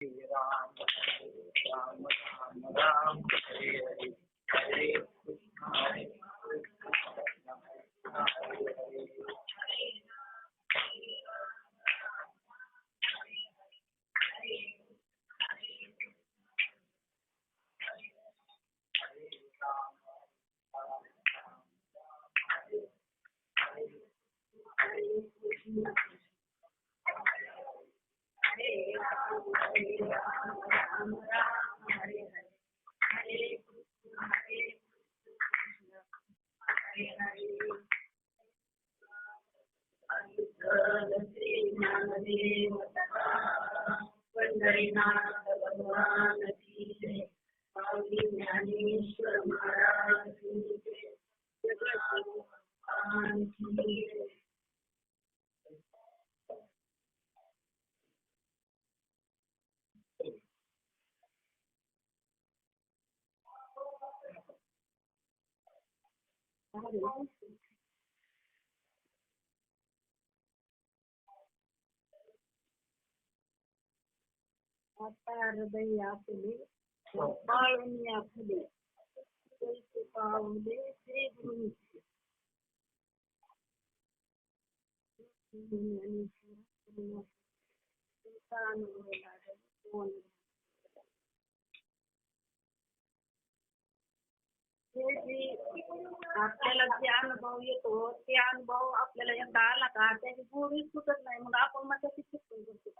राम राम राम राम हरे हरे हरे कृष्ण हरे हरे पंढरीनाथ भगवान की जय. स्वामी ज्ञानेश्वर महाराज की जय. भगवान की जय. आता हृदय आपले पाळून आपले कैसे पावले श्री गुरु आपल्याला जे अनुभव येतो ते अनुभव आपल्याला एकदा आला का त्याची गोडी सुटत नाही. मग आपण मग त्याची शिकून करतो.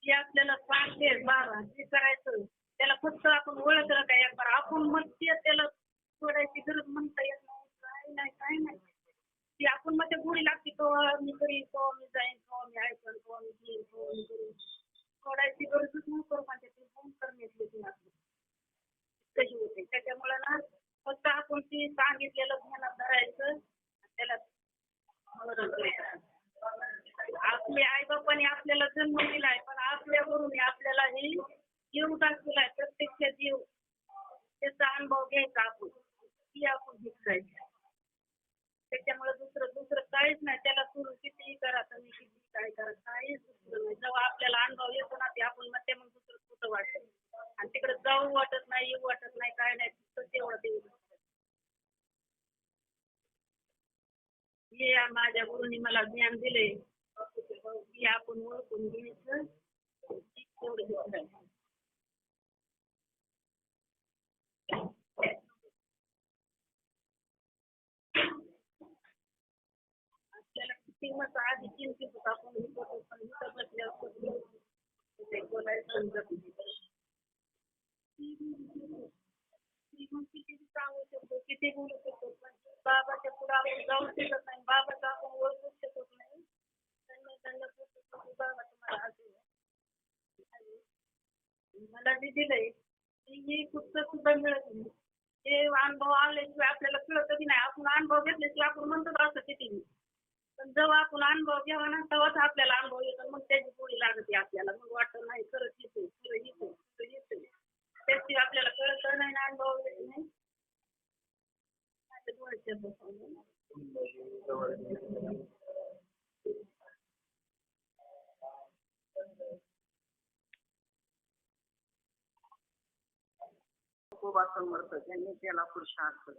जे आपल्याला सांगते बाबा जे करायचं त्याला फक्त आपण ओळखलं काय एकदा आपण मग ते त्याला सोडायची गरज म्हणता येत नाही. काय नाही ती आपण मग त्या गोडी लागते तो मी करीन तो मी जाईन तो मी ऐकन तो मी घेईन तो मी करीन सोडायची गरजच नाही. करू म्हणजे ते फोन करण्याची कशी होते. त्याच्यामुळे ना फक्त आपण ती सांगितलेलं ध्यानात धरायचं त्याला आपले आई बापाने आपल्याला जन्म दिलाय पण आपल्यावरून आपल्याला हे जीव दाखवलाय प्रत्यक्ष जीव त्याचा अनुभव घ्यायचा आपण ती आपण शिकायची. त्याच्यामुळे दुसरं काहीच नाही. त्याला सुरू कितीही करा तुम्ही किती काय करा काहीच दुसरं नाही. जेव्हा आपल्याला अनुभव येतो ना ते आपण मग ते मग दुसरं कुठं वाटत आणि तिकडे जाऊ वाटत नाही येऊ वाटत नाही काय नाही फक्त तेवढं ते हे माझ्या गुरुनी मला ज्ञान दिले की आपण ओळखून घ्यायचं तेवढं आपल्याला किती मत आधी चिंतित होत आपण पण इथं बसल्यावर बोलायचं समजत किती सांगू शकतो किती बोलू शकतो पण बाबाच्या पुढे आपण जाऊ शकत नाही. बाबाचा आपण ओळखू शकत नाही. बाबा तुम्हाला मला जे दिलंय ती पुस्तक सुद्धा मिळत नाही. ते अनुभव आल्याशिवाय आपल्याला कळत नाही. आपण अनुभव घेतल्याशिवाय आपण म्हणतो असं किती पण जेव्हा आपण अनुभव घ्यावा ना तेव्हाच आपल्याला अनुभव येतो. मग त्याची गोडी लागते आपल्याला मग वाटत नाही खरंच येते खरं येते त्याची आपल्याला कळत नाही ना अनुभव येत नाही. समर्थ त्यांनी त्याला पुरुषार्थ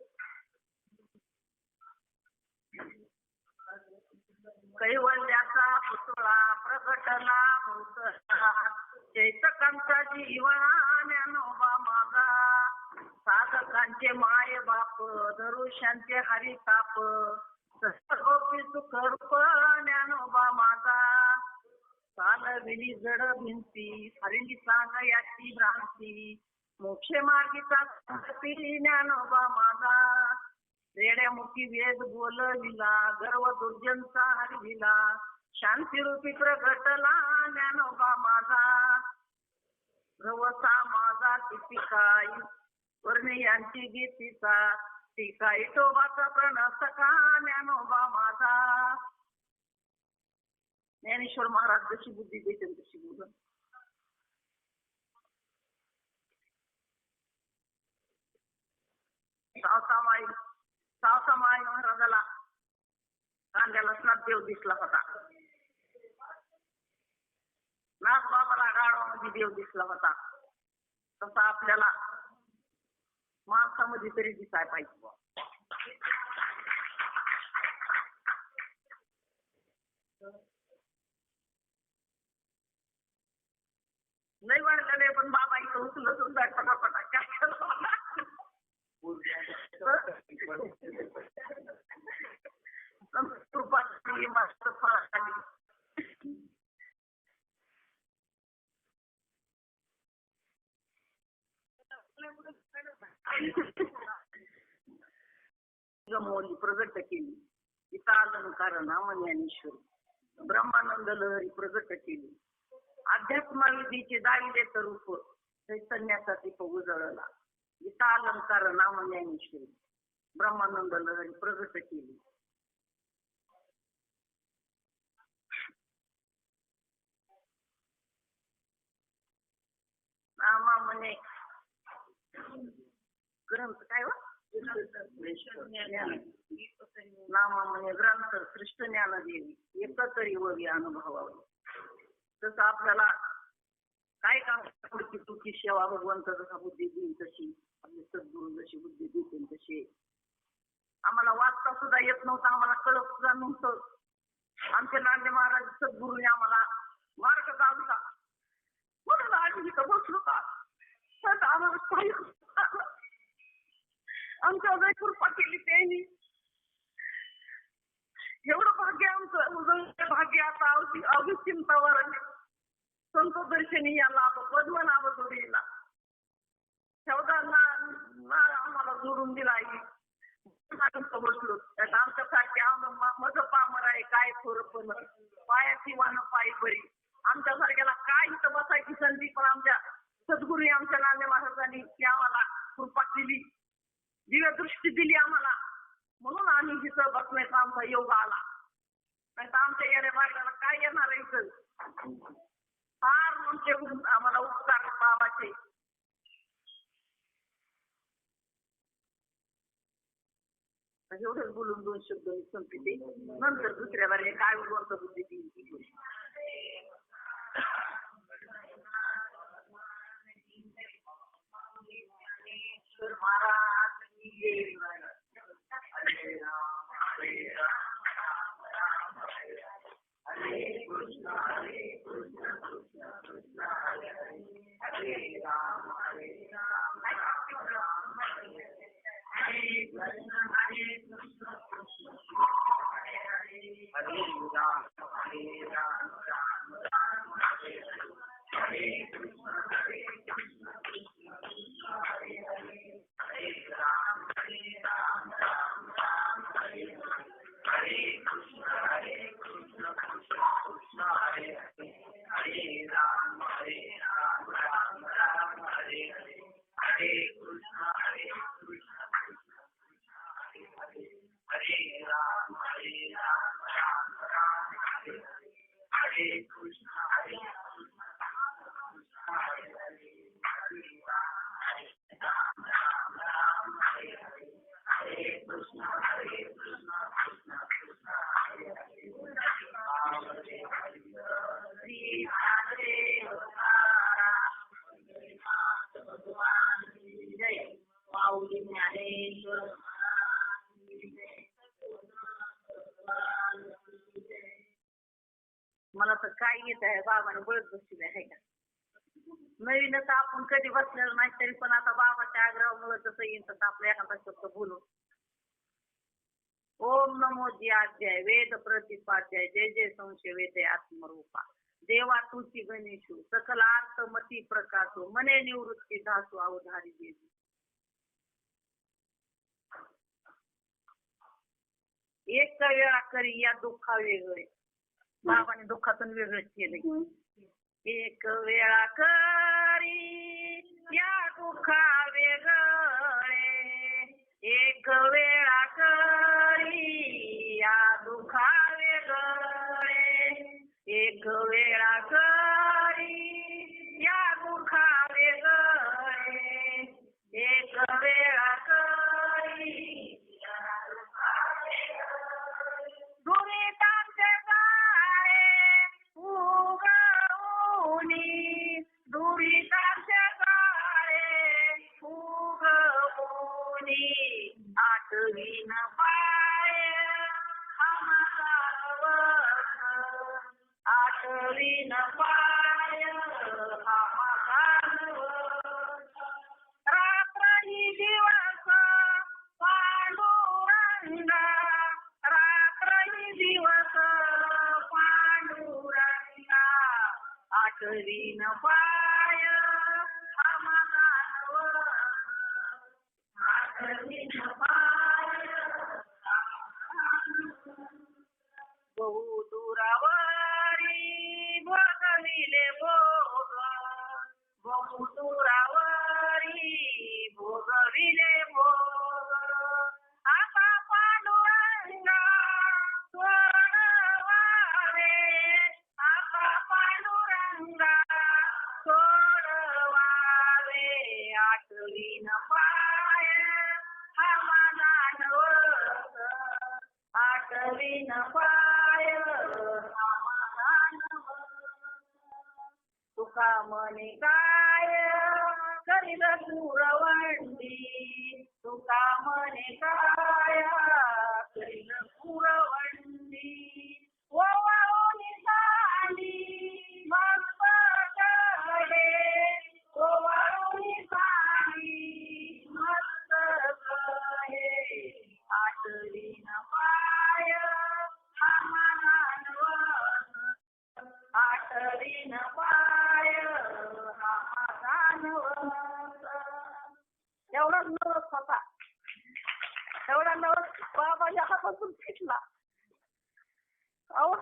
कैवल्याचा पुतळा प्रगटला चैतकांचा जीवा ज्ञानोबा माझा साधकांचे माय बाप धरुष्यांचे हरिताप गोपी सुख रूप ज्ञानोबा माझा चालविली जड भिंती हरिणी सांग याची भ्रांती मोक्षे मार्गीचा ज्ञानोबा माझा रेड्यामुखी वेद बोलविला गर्व दुर्जनचा हरविला शांतीरूपी प्रगटला ज्ञानोबा माझा रवसा माझा टिपिकाई वर्णी यांची गीतीचा टीका इटोबाचा प्रणसका ज्ञानोबा माझा. ज्ञानेश्वर महाराज जशी बुद्धी देते तशी बोल. सावसामाई महाराजाला कांद्याला स्नात देव दिसला होता. नागबाबाला गाढवामध्ये देव दिसला होता तसा आपल्याला माणसामध्ये तरी दिसायला पाहिजे बुवा. लय वाढलेले पण बाबा इथं उचलत जाय पटापटा काय कृपा मस्त फळ गमवली प्रगट केली गीता अलंकार नाम ज्ञानेश्वरी ब्रह्मानंद लहरी प्रगट केली अध्यात्मविधीचे दाविले रूप चैतन्याचा दीप उजळला गीता अलंकार नाम ज्ञानेश्वरी ब्रह्मानंद लहरी प्रगट केली. नामा म्हणे ग्रंथ काय हो नामा म्हणे ग्रंथ श्रेष्ठ ज्ञान देवी एकतरी वरी अनुभवावी. तसं आपल्याला काय काम पुढची तुझी सेवा भगवंत जसा बुद्धी देईल तशी आपले सद्गुरू जशी बुद्धी देतील तशी. आम्हाला वाचता सुद्धा येत नव्हतं आम्हाला कळत सुद्धा नव्हतं. आमचे नांदे महाराज सद्गुरूने आम्हाला मार्ग दाखवला म्हणून आम्ही इथं बसलो का आम्हाला काही आमच्या लय कृपा केली त्यांनी. एवढं भाग्य आमचं भाग्य आता अवचिंतावर संत दर्शनी या लाभ पद्मनाभ जोडीला शेवटांना आम्हाला जोडून दिला आई बसलो. आमच्यासारखे माझं पामर आहे काय थोरं पायाची वाहन पायी बरी आमच्यासारख्याला काय इथं बसायची संधी पण आमच्या सद्गुरू आमच्या नांदे महाराजांनी आम्हाला कृपा केली दिव्य दृष्टी दिली आम्हाला म्हणून आम्ही तिथं बसण्याचा आमचा योग आला. नाही तर आमच्या येण्या मार्गाला काय येणार आहे इथं फार म्हणजे आम्हाला उपकार बाबाचे. एवढंच बोलून 2 शब्द संपले नंतर दुसऱ्या बारे काय बोलतो बुद्धी ती महाराज हरे कृष्ण हरे कृष्ण कृष्ण कृष्ण हरे हरे राम हरे राम राम हरे हरे कृष्ण हरे कृष्ण कृष्ण हरे हरे हरे राम राम राम हरे हरे कृष्ण हरे कृष्ण कृष्ण कृष्ण हरे हरे हरे राम राम राम हरे हरे कृष्ण हरे कृष्ण कृष्ण कृष्ण हरे हरे हरे राम राम राम हरे हरे हरे कृष्ण हरे कृष्ण कृष्ण कृष्ण हरे हरे हरे राम राम राम हरे हरे हरे कृष्ण हरे कृष्ण कृष्ण हरे हरे हरे राम राम हरे हरे हरे कृष्ण हरे कृष्ण कृष्ण कृष्ण हरे हरे हरे हरे हरे भगवान जय माऊली ज्ञानेश्वर मला तर काय येत आहे बाबाने बळत बसले आहे का नवीनच आपण कधी बसलेलं नाही तरी पण आता बाबाच्या आग्रहामुळे तसं येईल तसं आपल्या एखादा शब्द बोलू. ओम नमो ज्याध्याय वेद प्रतिपाध्याय जय जय संशय वेदे आत्मरूपा देवा तुची गणेशू सकल अर्थ मती प्रकाशो मने निवृत्ती धासू अवधारी देवी. एक वेळा करी या दुःखा वेगळे बाबाने दुःखातून वेगळंच केलं. एक वेळा करी या दुःखा वेगळे एक वेळा करी या दुःखा वेगळे एक वेळा करी या दुःखा वेगळे एक वेळा करी दुरितांचे जाळे उगवू आठवीन पाय हा माझा नवस आठवीन पाय बहु दुरावरी भोगविले भोग बहु दुरावरी भोगविले भोग आता पांडुरंगा सोडवावे आता पांडुरंगा सोडवावे आठवीन पाय हा माझा नवस आठवीन पाय हा माझा नवस तुका म्हणे काय करील पुरवंडी तुका म्हणे काय करील पुरवंडी ओवाळून सांडी मस्त कडे ओवाळून सांडी मस्त कडे आठवीन पाय हा माझा नवस आठवीन पाय हा माझा नवस एवढा नवस होता एवढा नवस बाबाच्या हातातून फिटला अहो